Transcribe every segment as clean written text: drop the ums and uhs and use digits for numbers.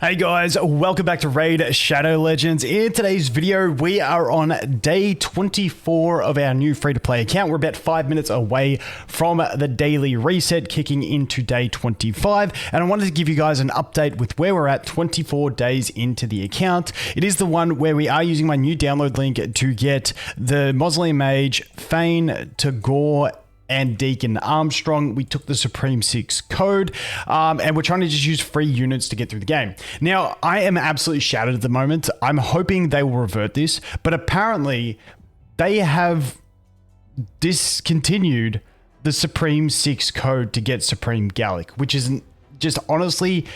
Hey guys, welcome back to Raid Shadow Legends. In today's video, we are on day 24 of our new free-to-play account. We're about 5 minutes away from the daily reset, kicking into day 25. And I wanted to give you guys an update with where we're at 24 days into the account. It is the one where we are using my new download link to get the Mausoleum Mage, Fayne, Tagoar, and Deacon Armstrong. We took the Supreme 6 code, and we're trying to just use free units to get through the game. Now, I am absolutely shattered at the moment. I'm hoping they will revert this, but apparently they have discontinued the Supreme 6 code to get Supreme Galek, which is just honestly...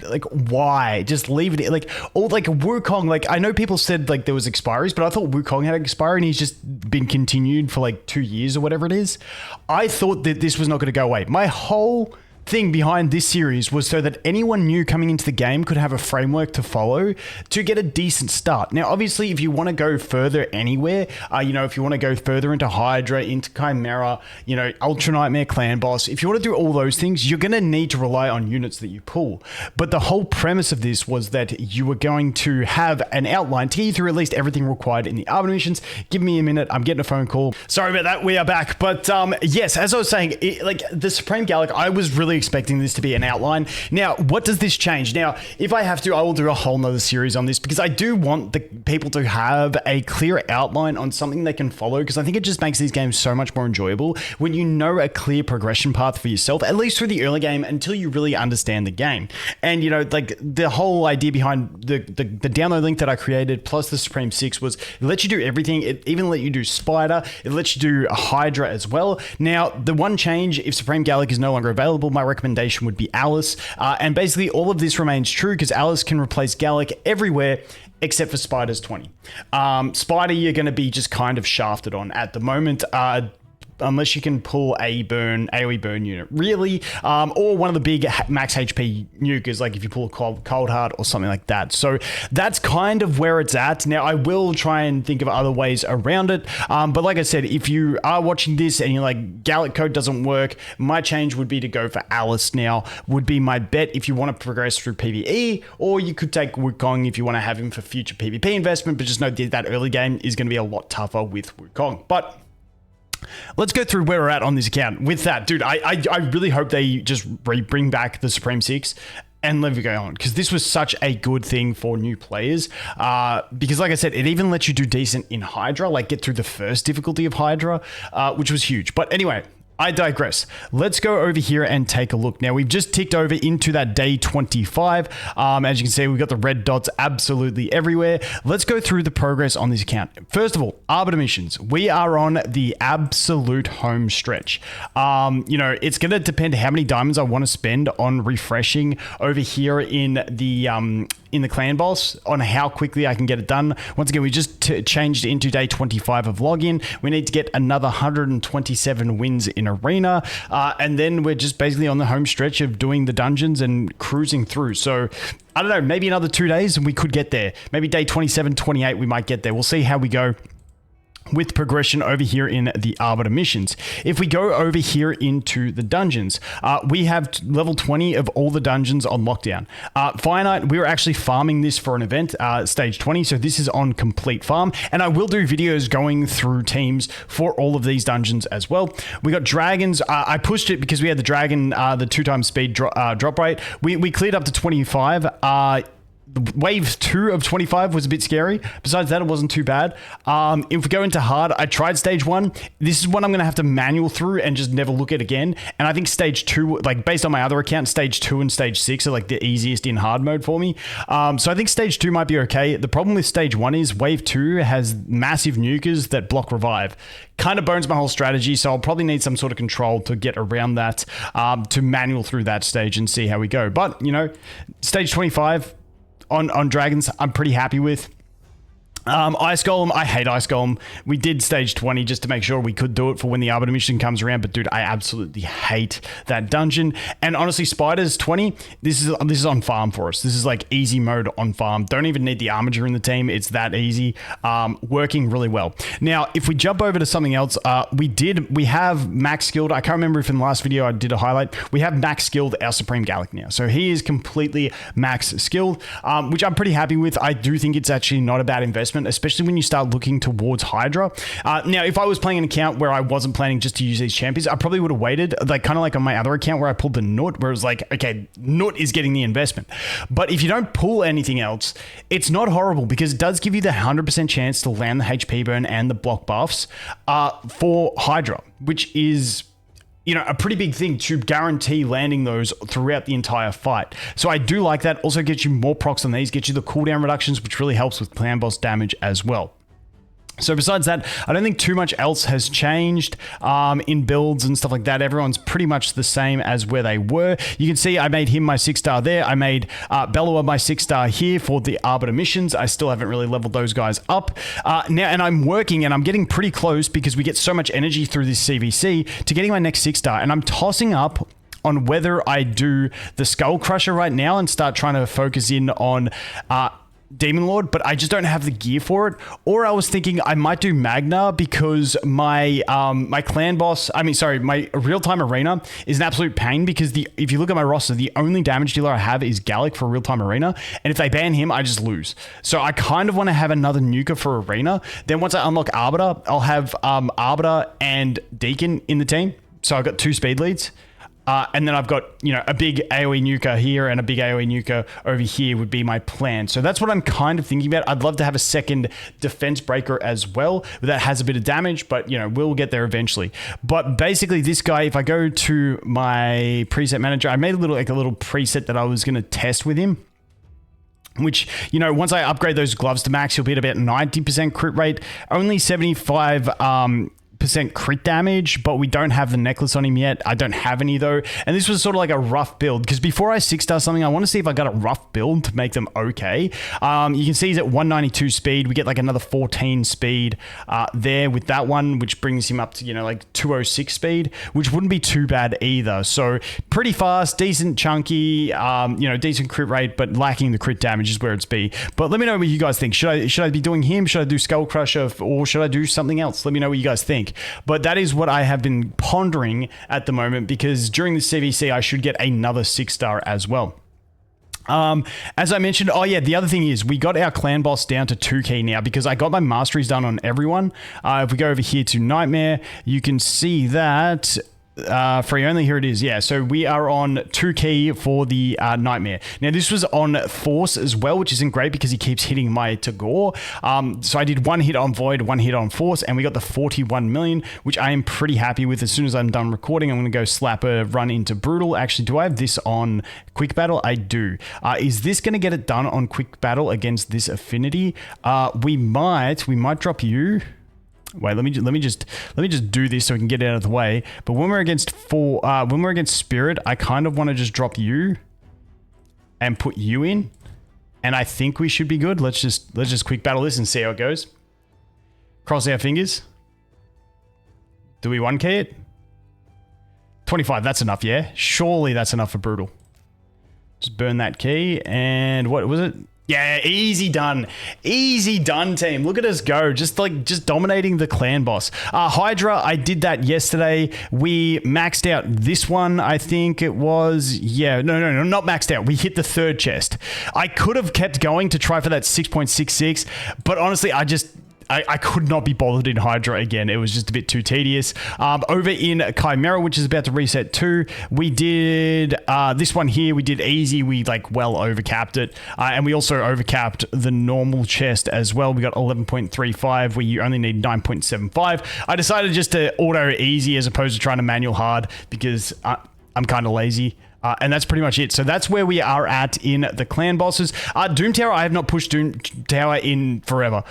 like, why? Just leave it. Like, all like Wukong, like, I know people said like there was expiries, but I thought Wukong had an expiry and he's just been continued for like 2 years or whatever it is. I thought that this was not going to go away. My whole thing behind this series was so that anyone new coming into the game could have a framework to follow to get a decent start. Now, obviously, if you want to go further anywhere, if you want to go further into Hydra, into Chimera, Ultra Nightmare Clan Boss, if you want to do all those things, you're going to need to rely on units that you pull. But the whole premise of this was that you were going to have an outline to get you through at least everything required in the Arbiter missions. Give me a minute. I'm getting a phone call. Sorry about that. We are back. But yes, as I was saying, like the Supreme Galek, I was really expecting this to be an outline. Now, what does this change? Now, if I have to, I will do a whole nother series on this because I do want the people to have a clear outline on something they can follow, because I think it just makes these games so much more enjoyable when you know a clear progression path for yourself, at least through the early game, until you really understand the game. And, like the whole idea behind the download link that I created plus the Supreme 6 was it lets you do everything. It even let you do Spider. It lets you do Hydra as well. Now, the one change, if Supreme Galek is no longer available, my recommendation would be Alice. And basically all of this remains true because Alice can replace Galek everywhere except for Spider's 20. Spider, you're going to be just kind of shafted on at the moment. Unless you can pull a AoE burn unit, really, or one of the big max HP nukers, like if you pull a Cold Heart or something like that. So that's kind of where it's at. Now, I will try and think of other ways around it. But like I said, if you are watching this and you're like, Galek code doesn't work, my change would be to go for Alice now, would be my bet if you want to progress through PvE, or you could take Wukong if you want to have him for future PvP investment, but just know that early game is going to be a lot tougher with Wukong. But let's go through where we're at on this account. With that, dude, I really hope they just bring back the Supreme 6 and let it go on, because this was such a good thing for new players. Because like I said, it even lets you do decent in Hydra, like get through the first difficulty of Hydra, which was huge. But anyway, I digress. Let's go over here and take a look. Now, we've just ticked over into that day 25. As you can see, we've got the red dots absolutely everywhere. Let's go through the progress on this account. First of all, Arbiter missions. We are on the absolute home stretch. It's going to depend how many diamonds I want to spend on refreshing over here in the clan boss, on how quickly I can get it done. Once again, we just changed into day 25 of login. We need to get another 127 wins in arena, and then we're just basically on the home stretch of doing the dungeons and cruising through. So I don't know, maybe another 2 days and we could get there. Maybe day 27, 28, we might get there. We'll see how we go with progression over here in the Arbiter missions. If we go over here into the dungeons, we have level 20 of all the dungeons on lockdown. Finite, we were actually farming this for an event, stage 20, so this is on complete farm, and I will do videos going through teams for all of these dungeons as well. We got dragons. I pushed it because we had the dragon, the 2x speed drop rate. We cleared up to 25. Wave 2 of 25 was a bit scary. Besides that, it wasn't too bad. If we go into hard, I tried stage 1. This is one I'm going to have to manual through and just never look at again. And I think stage 2, like based on my other account, stage 2 and stage 6 are like the easiest in hard mode for me. So I think stage 2 might be okay. The problem with stage 1 is wave 2 has massive nukers that block revive. Kind of bones my whole strategy, so I'll probably need some sort of control to get around that, to manual through that stage and see how we go. But, stage 25... On dragons, I'm pretty happy with. Ice Golem, I hate Ice Golem. We did stage 20 just to make sure we could do it for when the Arbiter mission comes around, but dude, I absolutely hate that dungeon. And honestly, Spiders 20, this is on farm for us. This is like easy mode on farm. Don't even need the Armiger in the team. It's that easy. Working really well. Now, if we jump over to something else, we have max skilled. I can't remember if in the last video I did a highlight. We have max skilled our Supreme Galek now. So he is completely max skilled, which I'm pretty happy with. I do think it's actually not a bad investment, especially when you start looking towards Hydra. Now, if I was playing an account where I wasn't planning just to use these champions, I probably would have waited, like kind of like on my other account where I pulled the Nut, where it was like, okay, Nut is getting the investment. But if you don't pull anything else, it's not horrible because it does give you the 100% chance to land the HP burn and the block buffs for Hydra, which is, you know, a pretty big thing to guarantee landing those throughout the entire fight. So I do like that. Also gets you more procs on these, gets you the cooldown reductions, which really helps with clan boss damage as well. So besides that, I don't think too much else has changed in builds and stuff like that. Everyone's pretty much the same as where they were. You can see I made him my 6-star there. I made Bellower my 6-star here for the Arbiter missions. I still haven't really leveled those guys up. Now, and I'm working and I'm getting pretty close because we get so much energy through this CVC to getting my next 6-star. And I'm tossing up on whether I do the Skull Crusher right now and start trying to focus in on Demon Lord, but I just don't have the gear for it. Or I was thinking I might do Magna because my my clan boss, my real-time arena is an absolute pain because if you look at my roster, the only damage dealer I have is Galek for real-time arena, and if they ban him, I just lose. So I kind of want to have another nuker for arena. Then once I unlock Arbiter, I'll have Arbiter and Deacon in the team. So I've got 2 speed leads. And then I've got, you know, a big AoE nuker here and a big AoE nuker over here would be my plan. So that's what I'm kind of thinking about. I'd love to have a second defense breaker as well that has a bit of damage, but, you know, we'll get there eventually. But basically this guy, if I go to my preset manager, I made a little preset that I was going to test with him. Which, you know, once I upgrade those gloves to max, he'll be at about 90% crit rate, only 75 percent crit damage, but we don't have the necklace on him yet. I don't have any though, and this was sort of like a rough build because before I 6-star something, I want to see if I got a rough build to make them okay. You can see he's at 192 speed. We get like another 14 speed there with that one, which brings him up to, you know, like 206 speed, which wouldn't be too bad either. So pretty fast, decent chunky, you know, decent crit rate, but lacking the crit damage is where it's be. But let me know what you guys think. Should I be doing him? Should I do Skull Crusher, or should I do something else? Let me know what you guys think. But that is what I have been pondering at the moment because during the CVC, I should get another 6-star as well. As I mentioned, oh yeah, the other thing is we got our clan boss down to 2 key now because I got my masteries done on everyone. If we go over here to Nightmare, you can see that free only, here it is. Yeah, so we are on 2 key for the Nightmare. Now this was on Force as well, which isn't great because he keeps hitting my Tagoar. So I did 1 hit on Void, 1 hit on Force, and we got the 41 million, which I am pretty happy with. As soon as I'm done recording, I'm going to go slap a run into Brutal. Actually, do I have this on Quick Battle? I do. Is this going to get it done on Quick Battle against this Affinity? We might drop you. Wait, let me just do this so we can get it out of the way. But when we're against Spirit, I kind of want to just drop you and put you in, and I think we should be good. Let's just quick battle this and see how it goes. Cross our fingers. Do we 1k it? 25. That's enough, yeah. Surely that's enough for Brutal. Just burn that key, and what was it? Yeah, easy done. Easy done, team. Look at us go. Just dominating the clan boss. Hydra, I did that yesterday. We maxed out this one, I think it was. Yeah, no, not maxed out. We hit the 3rd chest. I could have kept going to try for that 6.66, but honestly, I could not be bothered in Hydra again. It was just a bit too tedious. Over in Chimera, which is about to reset too, we did this one here. We did easy. We well overcapped it. And we also overcapped the normal chest as well. We got 11.35 where you only need 9.75. I decided just to auto easy as opposed to trying to manual hard because I'm kind of lazy. And that's pretty much it. So that's where we are at in the clan bosses. Doom Tower, I have not pushed Doom Tower in forever.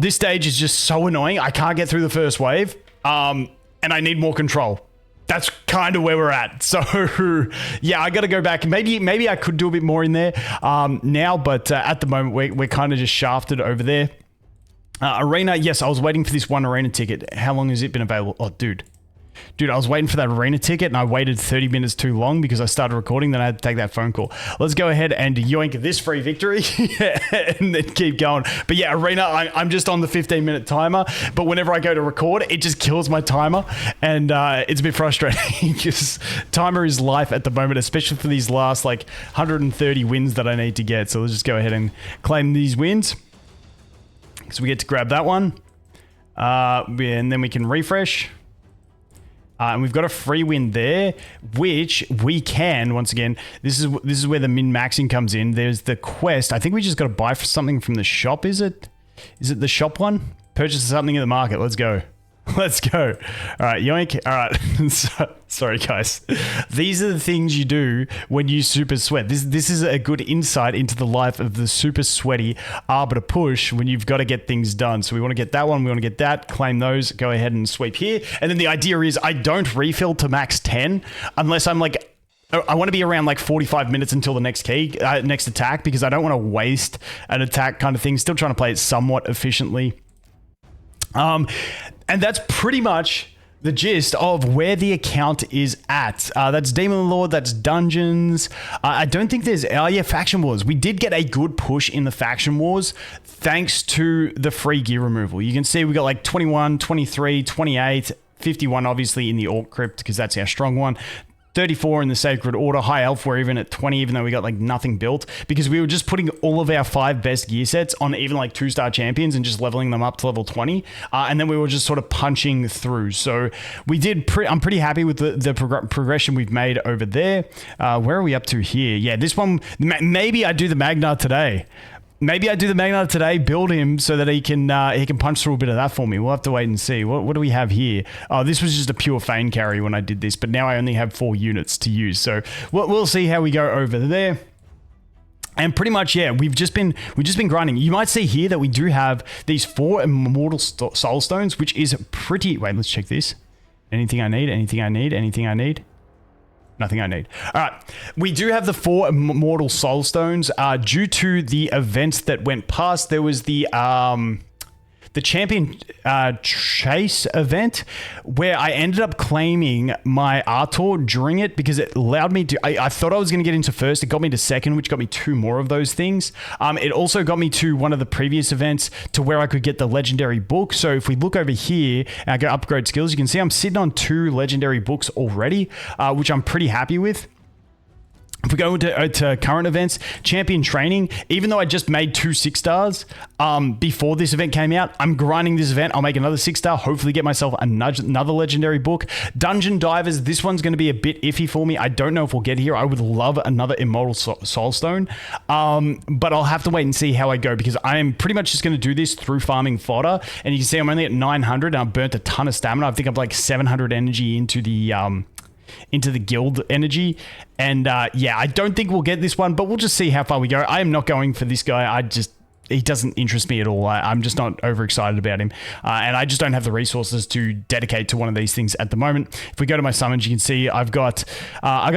This stage is just so annoying. I can't get through the first wave. And I need more control. That's kind of where we're at. So yeah, I got to go back. Maybe I could do a bit more in there now, but at the moment we're kind of just shafted over there. Arena, yes, I was waiting for this one arena ticket. How long has it been available? Oh, dude. Dude, I was waiting for that arena ticket and I waited 30 minutes too long because I started recording, then I had to take that phone call. Let's go ahead and yoink this free victory and then keep going. But yeah, arena, I'm just on the 15-minute timer, but whenever I go to record, it just kills my timer and it's a bit frustrating because timer is life at the moment, especially for these last like 130 wins that I need to get. So let's just go ahead and claim these wins. So we get to grab that one and then we can refresh. And we've got a free win there, which we can, once again, this is where the min-maxing comes in. There's the quest. I think we just got to buy for something from the shop, is it? Is it the shop one? Purchase something in the market. Let's go. Let's go. All right, yoink. All right. Sorry, guys. These are the things you do when you super sweat. This is a good insight into the life of the super sweaty Arbiter push when you've got to get things done. So we want to get that one. We want to get that. Claim those. Go ahead and sweep here. And then the idea is I don't refill to max 10 unless I'm like... I want to be around like 45 minutes until the next next attack because I don't want to waste an attack kind of thing. Still trying to play it somewhat efficiently. And that's pretty much the gist of where the account is at. That's Demon Lord, that's Dungeons. I don't think there's... Oh yeah, Faction Wars. We did get a good push in the Faction Wars thanks to the free gear removal. You can see we got like 21, 23, 28, 51 obviously in the Orc Crypt because that's our strong one. 34 in the Sacred Order. High Elf, we're even at 20, even though we got like nothing built because we were just putting all of our 5 best gear sets on even like 2-star champions and just leveling them up to level 20. And then we were just sort of punching through. So we did I'm pretty happy with the progression we've made over there. Where are we up to here? Yeah, this one, maybe I do the Magnar today. Maybe I do the Magnar today, build him so that he can punch through a bit of that for me. We'll have to wait and see. What do we have here? Oh, this was just a pure Fayne carry when I did this, but now I only have 4 units to use. So we'll see how we go over there. And pretty much, yeah, we've just been grinding. You might see here that we do have these 4 Immortal Soul Stones, which is pretty... Wait, let's check this. Anything I need? Anything I need? Anything I need? Nothing I need. All right. We do have the 4 Immortal Soul Stones. Due to the events that went past, there was the Champion Chase event where I ended up claiming my Artor during it because it allowed me to... I thought I was going to get into first. It got me to second, which got me 2 more of those things. It also got me to one of the previous events to where I could get the legendary book. So if we look over here and I go upgrade skills, you can see I'm sitting on 2 legendary books already, which I'm pretty happy with. If we go to current events, champion training, even though I just made 2 6-stars before this event came out, I'm grinding this event. I'll make another 6-star, hopefully get myself another legendary book. Dungeon Divers, this one's going to be a bit iffy for me. I don't know if we'll get here. I would love another Immortal Soul Stone, but I'll have to wait and see how I go because I am pretty much just going to do this through farming fodder. And you can see I'm only at 900 and I've burnt a ton of stamina. I think I'm like 700 energy into the guild energy. And yeah, I don't think we'll get this one, but we'll just see how far we go. I am not going for this guy. He doesn't interest me at all. I'm just not overexcited about him. And I just don't have the resources to dedicate to one of these things at the moment. If we go to my summons, you can see I've got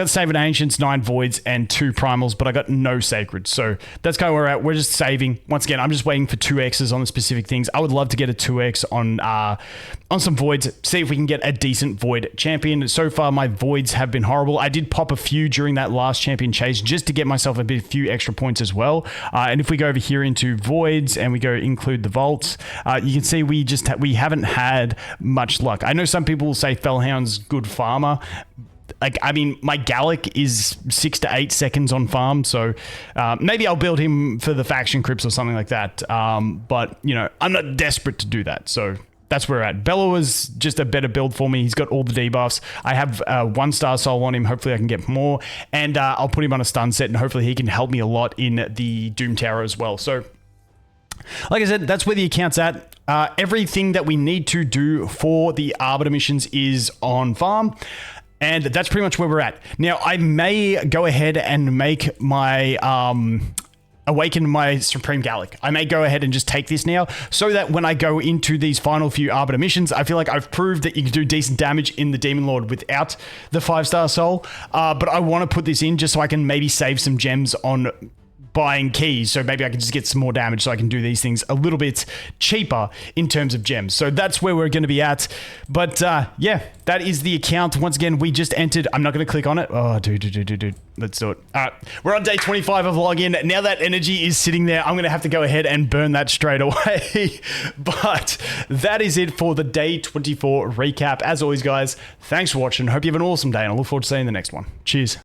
Saved Ancients, 9 Voids, and 2 Primals, but I got no Sacred. So that's kind of where we're at. We're just saving. Once again, I'm just waiting for 2Xs on the specific things. I would love to get a 2X on some Voids, see if we can get a decent Void champion. So far, my Voids have been horrible. I did pop a few during that last champion chase just to get myself a few extra points as well. And if we go over here into Voids and we go include the vaults, you can see we haven't had much luck. I know some people will say Fellhound's good farmer. Like, I mean, my Galek is 6 to 8 seconds on farm, so maybe I'll build him for the faction crypts or something like that. But, you know, I'm not desperate to do that, so that's where we're at. Bello is just a better build for me. He's got all the debuffs. I have 1-star soul on him. Hopefully I can get more. And I'll put him on a stun set, and hopefully he can help me a lot in the Doom Tower as well. So, like I said, that's where the account's at. Everything that we need to do for the Arbiter missions is on farm. And that's pretty much where we're at. Now, I may go ahead and make my... awaken my Supreme Galek. I may go ahead and just take this now so that when I go into these final few Arbiter missions, I feel like I've proved that you can do decent damage in the Demon Lord without the 5-star soul. But I want to put this in just so I can maybe save some gems on buying keys. So maybe I can just get some more damage so I can do these things a little bit cheaper in terms of gems. So that's where we're going to be at. But yeah, that is the account. Once again, we just entered. I'm not going to click on it. Oh, dude. Let's do it. All right. We're on day 25 of login. Now that energy is sitting there, I'm going to have to go ahead and burn that straight away. But that is it for the day 24 recap. As always, guys, thanks for watching. Hope you have an awesome day, and I look forward to seeing you in the next one. Cheers.